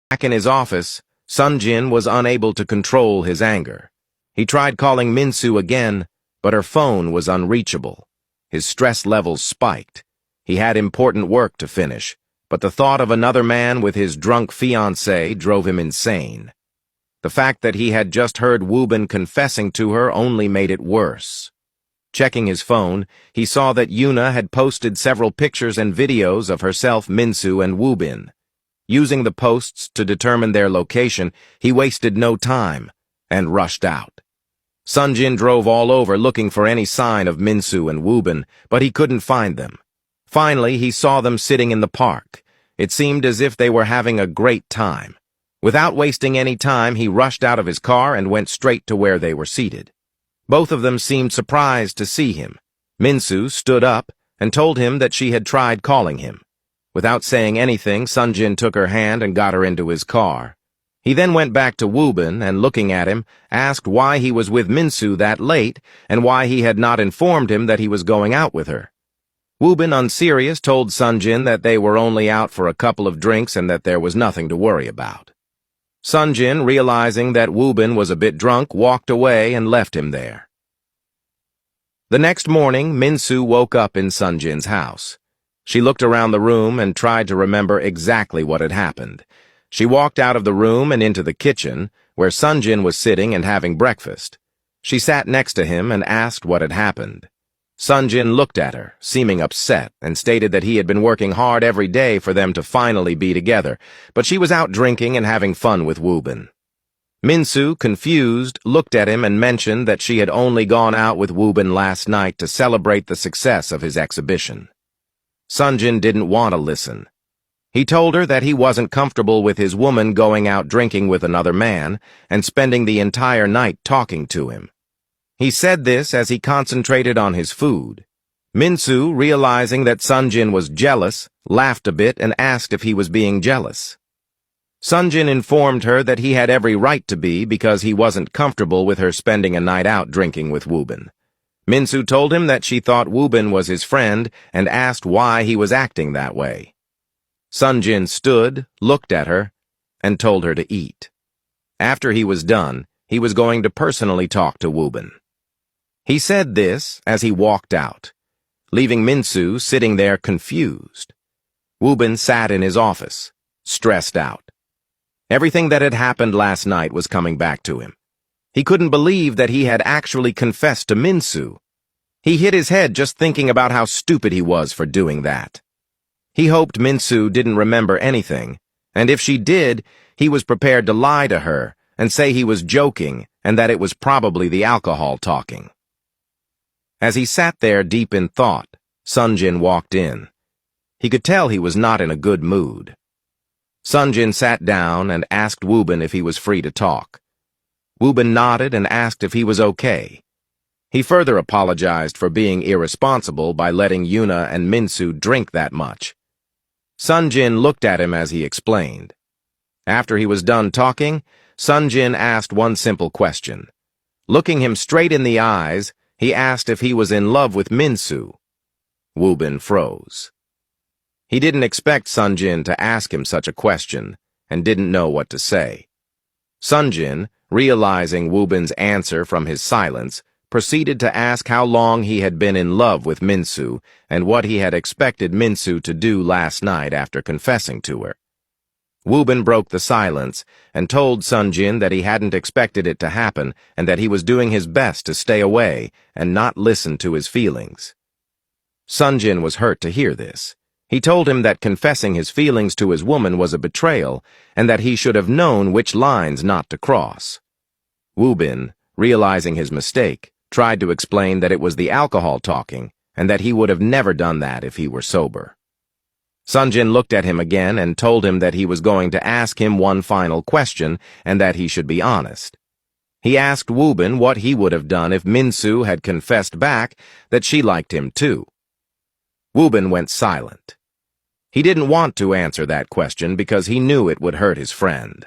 Back in his office, Sunjin was unable to control his anger. He tried calling Minsu again, but her phone was unreachable. His stress levels spiked. He had important work to finish, but the thought of another man with his drunk fiancée drove him insane. The fact that he had just heard Woobin confessing to her only made it worse. Checking his phone, he saw that Yuna had posted several pictures and videos of herself, Minsu, and Woobin. Using the posts to determine their location, he wasted no time and rushed out. Sunjin drove all over looking for any sign of Minsu and Woobin, but he couldn't find them. Finally, he saw them sitting in the park. It seemed as if they were having a great time. Without wasting any time, he rushed out of his car and went straight to where they were seated. Both of them seemed surprised to see him. Minsu stood up and told him that she had tried calling him. Without saying anything, Sunjin took her hand and got her into his car. He then went back to Woobin and, looking at him, asked why he was with Minsu that late and why he had not informed him that he was going out with her. Woobin, unserious, told Sunjin that they were only out for a couple of drinks and that there was nothing to worry about. Sunjin, realizing that Woobin was a bit drunk, walked away and left him there. The next morning, Minsu woke up in Sunjin's house. She looked around the room and tried to remember exactly what had happened. She walked out of the room and into the kitchen, where Sunjin was sitting and having breakfast. She sat next to him and asked what had happened. Sunjin looked at her, seeming upset, and stated that he had been working hard every day for them to finally be together, but she was out drinking and having fun with Woobin. Minsu, confused, looked at him and mentioned that she had only gone out with Woobin last night to celebrate the success of his exhibition. Sunjin didn't want to listen. He told her that he wasn't comfortable with his woman going out drinking with another man and spending the entire night talking to him. He said this as he concentrated on his food. Minsu, realizing that Sunjin was jealous, laughed a bit and asked if he was being jealous. Sunjin informed her that he had every right to be because he wasn't comfortable with her spending a night out drinking with Woobin. Minsu told him that she thought Woobin was his friend and asked why he was acting that way. Sunjin stood, looked at her, and told her to eat. After he was done, he was going to personally talk to Woobin. He said this as he walked out, leaving Minsu sitting there confused. Woobin sat in his office, stressed out. Everything that had happened last night was coming back to him. He couldn't believe that he had actually confessed to Minsu. He hit his head just thinking about how stupid he was for doing that. He hoped Minsu didn't remember anything, and if she did, he was prepared to lie to her and say he was joking and that it was probably the alcohol talking. As he sat there deep in thought, Sunjin walked in. He could tell he was not in a good mood. Sunjin sat down and asked Woobin if he was free to talk. Woobin nodded and asked if he was okay. He further apologized for being irresponsible by letting Yuna and Minsu drink that much. Sunjin looked at him as he explained. After he was done talking, Sunjin asked one simple question. Looking him straight in the eyes, he asked if he was in love with Minsu. Woobin froze. He didn't expect Sunjin to ask him such a question and didn't know what to say. Sunjin, realizing Woobin's answer from his silence, proceeded to ask how long he had been in love with Minsu and what he had expected Minsu to do last night after confessing to her. Woobin broke the silence and told Sunjin that he hadn't expected it to happen and that he was doing his best to stay away and not listen to his feelings. Sunjin was hurt to hear this. He told him that confessing his feelings to his woman was a betrayal and that he should have known which lines not to cross. Woobin, realizing his mistake, tried to explain that it was the alcohol talking and that he would have never done that if he were sober. Sunjin looked at him again and told him that he was going to ask him one final question and that he should be honest. He asked Woobin what he would have done if Minsu had confessed back that she liked him too. Woobin went silent. He didn't want to answer that question because he knew it would hurt his friend.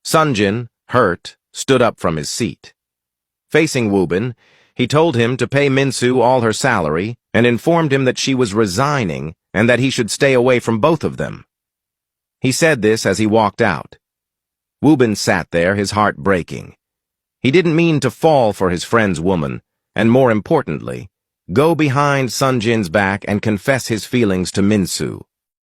Sunjin, hurt, stood up from his seat. Facing Woobin, he told him to pay Minsu all her salary and informed him that she was resigning and that he should stay away from both of them. He said this as he walked out. Woobin sat there, his heart breaking. He didn't mean to fall for his friend's woman, and more importantly, go behind Sunjin's back and confess his feelings to Minsu.